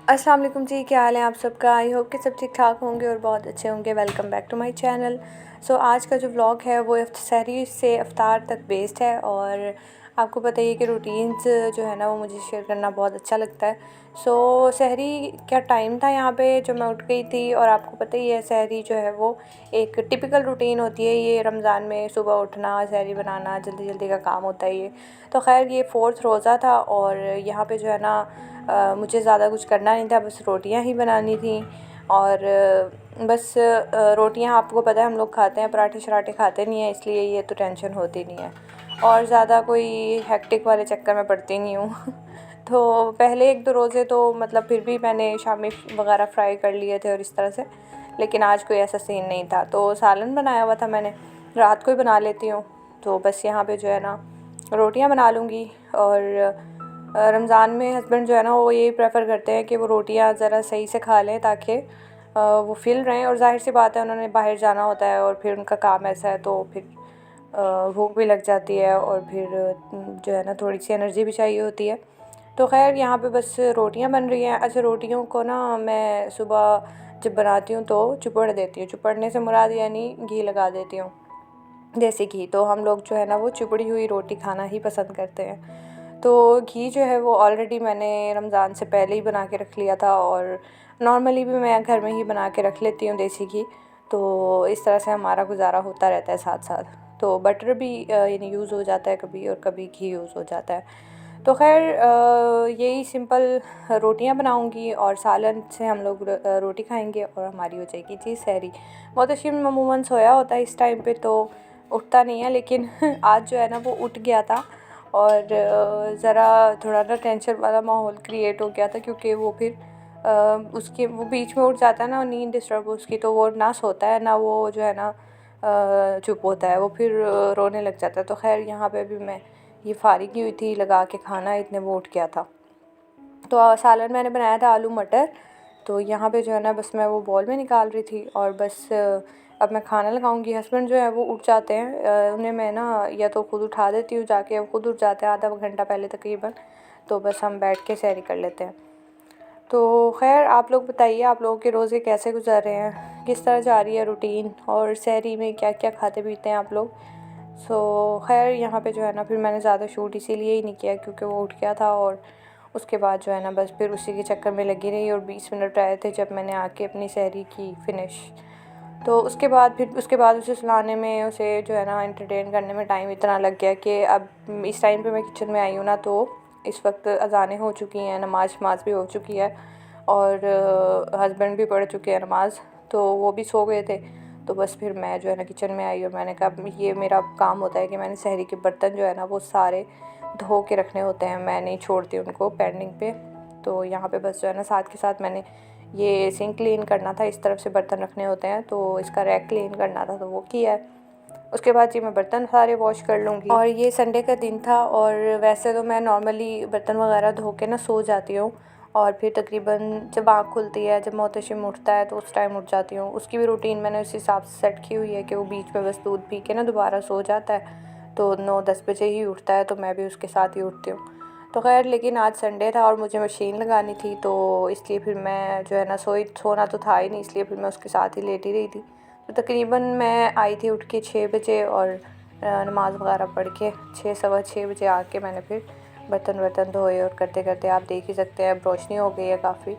अस्सलाम वालेकुम जी, क्या हाल है आप सबका। आई होप कि सब ठीक ठाक होंगे और बहुत अच्छे होंगे। Welcome back to my channel. आज का जो व्लॉग है वो सहरी से इफ्तार तक बेस्ड है और आपको पता ही है कि रूटीन्स जो है ना वो मुझे शेयर करना बहुत अच्छा लगता है। सहरी क्या टाइम था यहाँ पे जो मैं उठ गई थी और आपको पता ही है सहरी जो है वो एक टिपिकल रूटीन होती है। ये रमज़ान में सुबह उठना, सहरी बनाना, जल्दी जल्दी का काम होता है ये। तो खैर ये 4th रोज़ा था और यहाँ पे जो है ना मुझे ज़्यादा कुछ करना नहीं था, बस रोटियां ही बनानी थी। और बस रोटियां आपको पता है हम लोग खाते हैं, पराठे शराठे खाते नहीं हैं, इसलिए ये तो टेंशन होती नहीं है और ज़्यादा कोई हेक्टिक वाले चक्कर में पड़ती नहीं हूँ। तो पहले 1-2 रोज़े तो मतलब फिर भी मैंने शामी वगैरह फ्राई कर लिए थे और इस तरह से, लेकिन आज कोई ऐसा सीन नहीं था। तो सालन बनाया हुआ था मैंने, रात को ही बना लेती हूँ। तो बस यहाँ पे जो है ना रोटियां बना लूँगी। और रमज़ान में हस्बैंड जो है ना वो यही प्रेफर करते हैं कि वो रोटियां ज़रा सही से खा लें ताकि वो फिल रहें। और ज़ाहिर सी बात है उन्होंने बाहर जाना होता है और फिर उनका काम ऐसा है तो फिर भूख भी लग जाती है और फिर जो है ना थोड़ी सी एनर्जी भी चाहिए होती है। तो खैर यहाँ पे बस रोटियां बन रही हैं। अच्छा, रोटियों को ना मैं सुबह जब बनाती हूँ तो चुपड़ देती हूँ। चुपड़ने से मुराद यानी घी लगा देती हूँ, देसी घी। तो हम लोग जो है ना वो चुपड़ी हुई रोटी खाना ही पसंद करते हैं। तो घी जो है वो ऑलरेडी मैंने रमज़ान से पहले ही बना के रख लिया था और नॉर्मली भी मैं घर में ही बना के रख लेती हूँ देसी घी। तो इस तरह से हमारा गुजारा होता रहता है साथ साथ। तो बटर भी यानी यूज़ हो जाता है कभी और कभी घी यूज़ हो जाता है। तो खैर यही सिंपल रोटियां बनाऊंगी और सालन से हम लोग रोटी खाएंगे और हमारी हो जाएगी जी सहरी। मोहतशिम अमूमन सोया होता है इस टाइम पे तो उठता नहीं है, लेकिन आज जो है ना वो उठ गया था और ज़रा थोड़ा ना टेंशन वाला माहौल क्रिएट हो गया था क्योंकि वो फिर उसके वो बीच में उठ जाता है ना, नींद डिस्टर्ब उसकी, तो वो ना सोता है ना वो जो है ना चुप होता है, वो फिर रोने लग जाता है। तो खैर यहाँ पे भी मैं ये फारिग ही हुई थी लगा के खाना, इतने वो उठ गया था। तो सालन मैंने बनाया था आलू मटर। तो यहाँ पे जो है ना बस मैं वो बॉल में निकाल रही थी और बस अब मैं खाना लगाऊंगी। हस्बैंड जो है वो उठ जाते हैं, उन्हें मैं ना या तो ख़ुद उठा देती हूँ जाके, वो खुद उठ जाते हैं आधा घंटा पहले तकरीबन। तो बस हम बैठ के सैरी कर लेते हैं। तो खैर आप लोग बताइए, आप लोगों के रोज़े कैसे गुजर रहे हैं, किस तरह जा रही है रूटीन और सहरी में क्या क्या खाते पीते हैं आप लोग। खैर यहाँ पे जो है ना फिर मैंने ज़्यादा शूट इसीलिए ही नहीं किया क्योंकि वो उठ गया था और उसके बाद जो है ना बस फिर उसी के चक्कर में लगी रही और 20 मिनट आए थे जब मैंने आके अपनी सहरी की फ़िनिश। तो उसके बाद उसे सुलाने में, उसे जो है ना एंटरटेन करने में टाइम इतना लग गया कि अब इस टाइम पे मैं किचन में आई हूँ ना तो इस वक्त अज़ानें हो चुकी हैं, नमाज भी हो चुकी है और हस्बैंड भी पढ़ चुके हैं नमाज़, तो वो भी सो गए थे। तो बस फिर मैं जो है ना किचन में आई और मैंने कहा ये मेरा काम होता है कि मैंने सहरी के बर्तन जो है ना वो सारे धो के रखने होते हैं, मैं नहीं छोड़ती उनको पेंडिंग पे। तो यहाँ पे बस जो है ना साथ के साथ मैंने ये सिंक क्लीन करना था, इस तरफ से बर्तन रखने होते हैं तो इसका रैक क्लीन करना था तो वो किया है। उसके बाद जी मैं बर्तन सारे वॉश कर लूँगी। और ये संडे का दिन था और वैसे तो मैं नॉर्मली बर्तन वगैरह धो के ना सो जाती हूँ और फिर तकरीबन जब आँख खुलती है, जब मोहतशिम उठता है तो उस टाइम उठ जाती हूँ। उसकी भी रूटीन मैंने उस हिसाब से सेट की हुई है कि वो बीच में बस दूध पी के ना दोबारा सो जाता है, तो 9-10 बजे ही उठता है तो मैं भी उसके साथ ही उठती हूँ। तो खैर लेकिन आज संडे था और मुझे मशीन लगानी थी तो इसलिए फिर मैं जो है ना सोना तो था ही नहीं, इसलिए फिर मैं उसके साथ ही लेटी रही थी। तो तकरीबन मैं आई थी उठ के 6 बजे और नमाज़ वगैरह पढ़ के 6-6:15 बजे आके मैंने फिर बर्तन धोए और करते करते आप देख ही सकते हैं अब रोशनी हो गई है काफ़ी।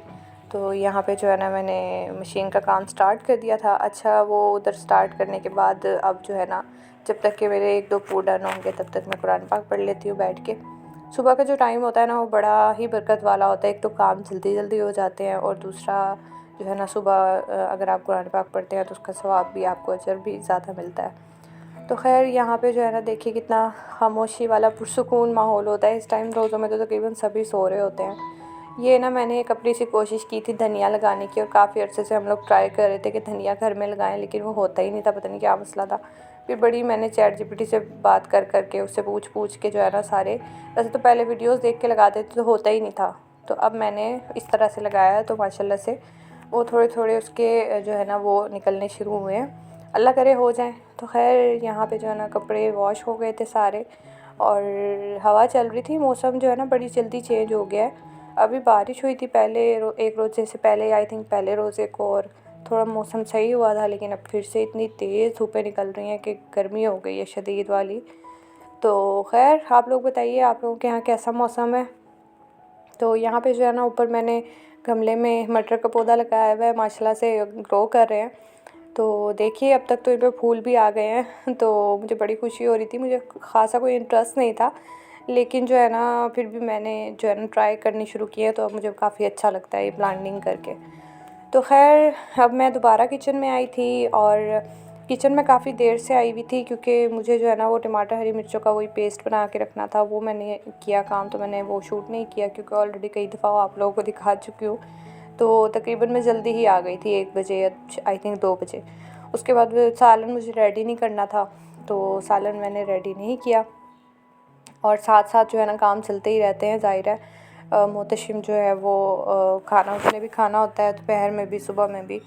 तो यहाँ पे जो है ना मैंने मशीन का काम स्टार्ट कर दिया था। अच्छा, वो उधर स्टार्ट करने के बाद अब जो है ना जब तक कि मेरे 1-2 पूर डन होंगे तब तक मैं कुरान पाक पढ़ लेती हूँ बैठ के। सुबह का जो टाइम होता है ना वो बड़ा ही बरकत वाला होता है। एक तो काम जल्दी जल्दी हो जाते हैं और दूसरा जो है ना सुबह अगर आप कुरान पाक पढ़ते हैं तो उसका सवाब भी, आपको अजर भी ज़्यादा मिलता है। तो खैर यहाँ पे जो है ना देखिए कितना खामोशी वाला पुरसुकून माहौल होता है इस टाइम। रोज़ों में तो तकरीबन सभी सो रहे होते हैं। ये ना मैंने एक अपनी सी कोशिश की थी धनिया लगाने की और काफ़ी अर्से से हम लोग ट्राई कर रहे थे कि धनिया घर में लगाएं, लेकिन वो होता ही नहीं था, पता नहीं क्या मसला था। फिर बड़ी मैंने चैट जीपीटी से बात कर कर के उससे पूछ के जो है ना सारे, वैसे तो पहले वीडियोस देख के लगाते थे तो होता ही नहीं था, तो अब मैंने इस तरह से लगाया तो माशाल्लाह से वो थोड़े थोड़े उसके जो है ना वो निकलने शुरू हुए हैं। अल्लाह करे हो जाए। तो खैर यहाँ पे जो है ना कपड़े वॉश हो गए थे सारे और हवा चल रही थी, मौसम जो है ना बड़ी जल्दी चेंज हो गया है। अभी बारिश हुई थी पहले एक रोज़े से पहले, आई थिंक पहले रोज़े को, और थोड़ा मौसम सही हुआ था, लेकिन अब फिर से इतनी तेज़ धूपें निकल रही हैं कि गर्मी हो गई है शदीद वाली। तो खैर आप लोग बताइए आप लोगों के यहाँ कैसा मौसम है। तो यहाँ पे जो है ना ऊपर मैंने गमले में मटर का पौधा लगाया हुआ है, माशाल्लाह से ग्रो कर रहे हैं। तो देखिए अब तक तो इन पे फूल भी आ गए हैं तो मुझे बड़ी खुशी हो रही थी। मुझे ख़ासा कोई इंटरेस्ट नहीं था, लेकिन जो है ना फिर भी मैंने जो है ना ट्राई करनी शुरू की है, तो अब मुझे काफ़ी अच्छा लगता है ये प्लांटिंग करके। तो खैर अब मैं दोबारा किचन में आई थी, और किचन में काफ़ी देर से आई हुई थी क्योंकि मुझे जो है ना वो टमाटर हरी मिर्चों का वही पेस्ट बना के रखना था, वो मैंने किया काम, तो मैंने वो शूट नहीं किया क्योंकि ऑलरेडी कई दफ़ा आप लोगों को दिखा चुकी हूँ। तो तकरीबन मैं जल्दी ही आ गई थी 1 बजे या आई थिंक 2 बजे। उसके बाद सालन मुझे रेडी नहीं करना था, तो सालन मैंने रेडी नहीं किया, और साथ साथ जो है ना काम चलते ही रहते हैं, ज़ाहिर है। मोहतशिम जो है वो खाना उसने भी खाना होता है, दोपहर में भी सुबह में भी।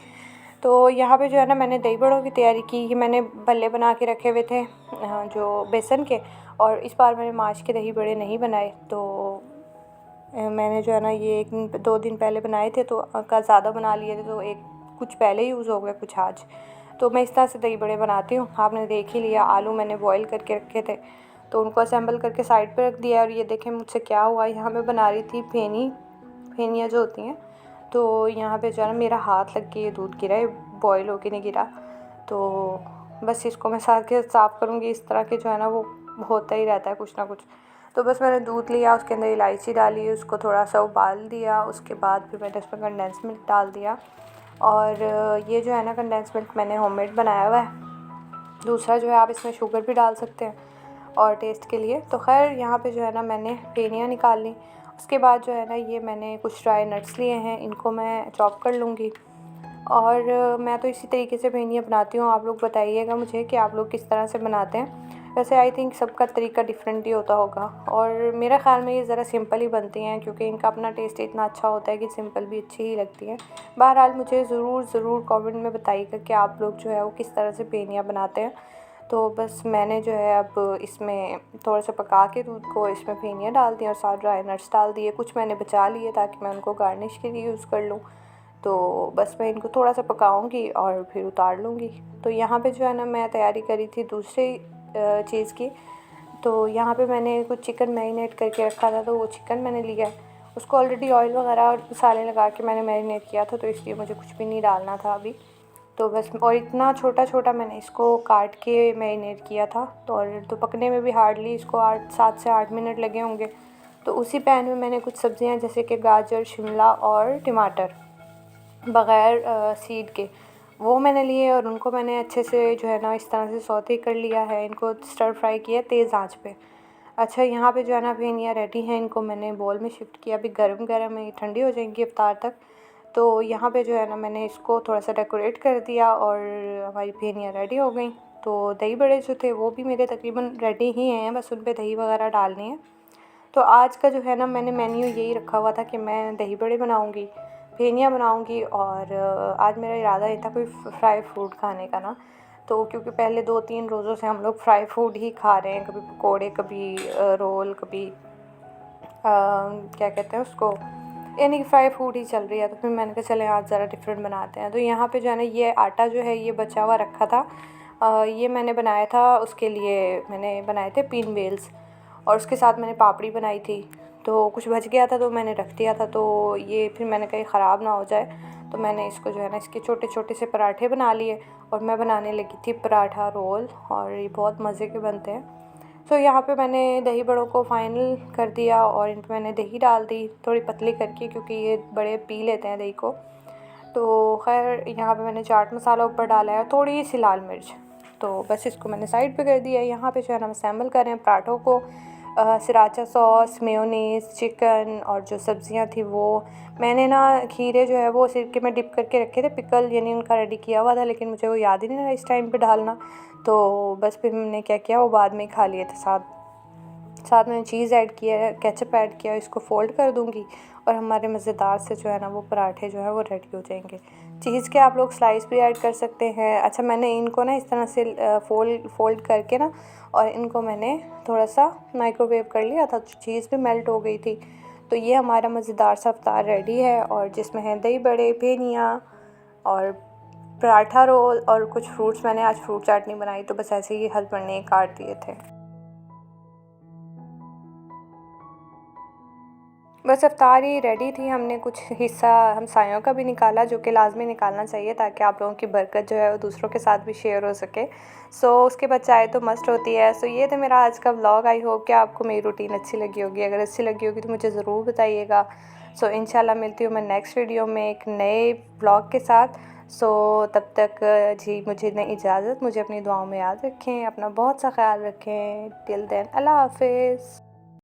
तो यहाँ पे जो है ना मैंने दही बड़ों की तैयारी की कि मैंने भल्ले बना के रखे हुए थे जो बेसन के, और इस बार मैंने माश के दही बड़े नहीं बनाए। तो मैंने जो है ना ये 1-2 दिन पहले बनाए थे, तो का ज़्यादा बना लिए थे, तो एक कुछ पहले यूज़ हो गया कुछ आज। तो मैं इस तरह से दही बड़े बनाती हूँ, आपने देख ही लिया। आलू मैंने बॉईल करके रखे थे, तो उनको असेंबल करके साइड पे रख दिया। और ये देखें मुझसे क्या हुआ, यहाँ मैं बना रही थी फेनियाँ जो होती हैं, तो यहाँ पे जो है ना मेरा हाथ लग के ये दूध गिरा है, बॉयल होके नहीं गिरा। तो बस इसको मैं साथ के साफ़ करूँगी। इस तरह के जो है ना वो होता ही रहता है कुछ ना कुछ। तो बस मैंने दूध लिया, उसके अंदर इलायची डाली, उसको थोड़ा सा उबाल दिया, उसके बाद फिर मैंने उसमें कंडेंस मिल्क डाल दिया। और ये जो है ना कंडेंस मिल्क मैंने होममेड बनाया हुआ है। दूसरा जो है आप इसमें शुगर भी डाल सकते हैं और टेस्ट के लिए। तो खैर यहाँ पे जो है ना मैंने फेनियाँ निकाल ली। उसके बाद जो है ना ये मैंने कुछ ड्राई नट्स लिए हैं, इनको मैं चॉप कर लूँगी। और मैं तो इसी तरीके से फेनियाँ बनाती हूँ। आप लोग बताइएगा मुझे कि आप लोग किस तरह से बनाते हैं। वैसे आई थिंक सबका तरीका डिफरेंट ही होता होगा, और मेरा ख़्याल में ये ज़रा सिंपल ही बनती हैं क्योंकि इनका अपना टेस्ट इतना अच्छा होता है कि सिंपल भी अच्छी ही लगती हैं। बहरहाल मुझे ज़रूर कमेंट में बताइएगा कि आप लोग जो है वो किस तरह से फेनियाँ बनाते हैं। तो बस मैंने जो है अब इसमें थोड़ा सा पका के दूध को इसमें फेनियाँ डाल दी और साथ ड्राई नट्स डाल दिए। कुछ मैंने बचा लिए ताकि मैं उनको गार्निश के लिए यूज़ कर लूँ। तो बस मैं इनको थोड़ा सा पकाऊंगी और फिर उतार लूँगी। तो यहाँ पे जो है ना मैं तैयारी करी थी दूसरी चीज़ की। तो यहाँ पे मैंने कुछ चिकन मैरिनेट करके रखा था, तो वो चिकन मैंने लिया, उसको ऑलरेडी ऑयल वगैरह और मसाले लगा के मैंने मैरिनेट किया था, तो इसलिए मुझे कुछ भी नहीं डालना था अभी। तो बस, और इतना छोटा छोटा मैंने इसको काट के मैरिनेट किया था। तो और तो पकने में भी हार्डली इसको 7 से 8 मिनट लगे होंगे। तो उसी पैन में मैंने कुछ सब्ज़ियाँ जैसे कि गाजर, शिमला और टमाटर बग़ैर सीड के वो मैंने लिए, और उनको मैंने अच्छे से जो है ना इस तरह से सौते कर लिया है। इनको स्टर फ्राई किया तेज़ आंच पे। अच्छा यहाँ पे जो है ना फेनियाँ रेडी हैं, इनको मैंने बोल में शिफ्ट किया। अभी गरम गरम है, ठंडी हो जाएंगी इफ्तार तक। तो यहाँ पे जो है ना मैंने इसको थोड़ा सा डेकोरेट कर दिया और हमारी फेनियाँ रेडी हो गई। तो दही बड़े जो थे वो भी मेरे तकरीबन रेडी ही हैं, बस उन पर दही वगैरह डालनी है। तो आज का जो है ना मैंने मेन्यू यही रखा हुआ था कि मैं दही बड़े बनाऊँगी, फेनियाँ बनाऊँगी, और आज मेरा इरादा नहीं था कोई फ्राई फूड खाने का ना। तो क्योंकि पहले 2-3 रोज़ों से हम लोग फ्राई फूड ही खा रहे हैं, कभी पकोड़े, कभी रोल, कभी क्या कहते हैं उसको, यानी कि फ्राई फूड ही चल रही है। तो फिर मैंने कहा चलें आज ज़रा डिफरेंट बनाते हैं। तो यहाँ पे जो है ना ये आटा जो है ये बचा हुआ रखा था, ये मैंने बनाया था, उसके लिए मैंने बनाए थे पिन वेल्स, और उसके साथ मैंने पापड़ी बनाई थी। तो कुछ बच गया था तो मैंने रख दिया था, तो ये फिर मैंने कहीं ख़राब ना हो जाए, तो मैंने इसको जो है ना इसके छोटे छोटे से पराठे बना लिए, और मैं बनाने लगी थी पराठा रोल, और ये बहुत मज़े के बनते हैं। तो यहाँ पे मैंने दही बड़ों को फाइनल कर दिया, और इन पर मैंने दही डाल दी थोड़ी पतली करके क्योंकि ये बड़े पी लेते हैं दही को। तो खैर यहाँ पे मैंने चाट मसाला ऊपर डाला है, थोड़ी सी लाल मिर्च। तो बस इसको मैंने साइड पे कर दिया। यहाँ पे जो है ना हम असेंबल कर रहे हैं पराठों को। सराचा सॉस, मेयोनीज़, चिकन और जो सब्ज़ियाँ थी वो मैंने ना खीरे जो है वो सिरके में डिप करके रखे थे, पिकल यानी उनका रेडी किया हुआ था, लेकिन मुझे वो याद ही नहीं रहा इस टाइम पे डालना। तो बस फिर मैंने क्या किया, वो बाद में ही खा लिए थे। साथ मैंने चीज़ ऐड किया है, केचप ऐड किया, इसको फ़ोल्ड कर दूँगी, और हमारे मज़ेदार से जो है ना वो पराठे जो है वो रेडी हो जाएंगे। चीज़ के आप लोग स्लाइस भी ऐड कर सकते हैं। अच्छा मैंने इनको ना इस तरह से फोल्ड करके ना, और इनको मैंने थोड़ा सा माइक्रोवेव कर लिया था, तो चीज़ भी मेल्ट हो गई थी। तो ये हमारा मज़ेदार सा इफ्तार रेडी है, और जिसमें है दही बड़े, फेनिया और पराठा रोल और कुछ फ्रूट्स। मैंने आज फ्रूट चाट नहीं बनाई, तो बस ऐसे ही हस्बैंड ने काट दिए थे। बस इफ्तार ही रेडी थी। हमने कुछ हिस्सा हमसायों का भी निकाला, जो कि लाजमी निकालना चाहिए ताकि आप लोगों की बरकत जो है वो दूसरों के साथ भी शेयर हो सके। उसके बाद चाय तो मस्ट होती है। ये था मेरा आज का व्लॉग। आई होप कि आपको मेरी रूटीन अच्छी लगी होगी। अगर अच्छी लगी होगी तो मुझे ज़रूर बताइएगा। इंशाल्लाह मिलती हूँ मैं नेक्स्ट वीडियो में एक नए व्लॉग के साथ। तब तक जी मुझे दें इजाज़त। मुझे अपनी दुआओं में याद रखें, अपना बहुत सा ख्याल रखें। टिल देन अल्लाह हाफिज़।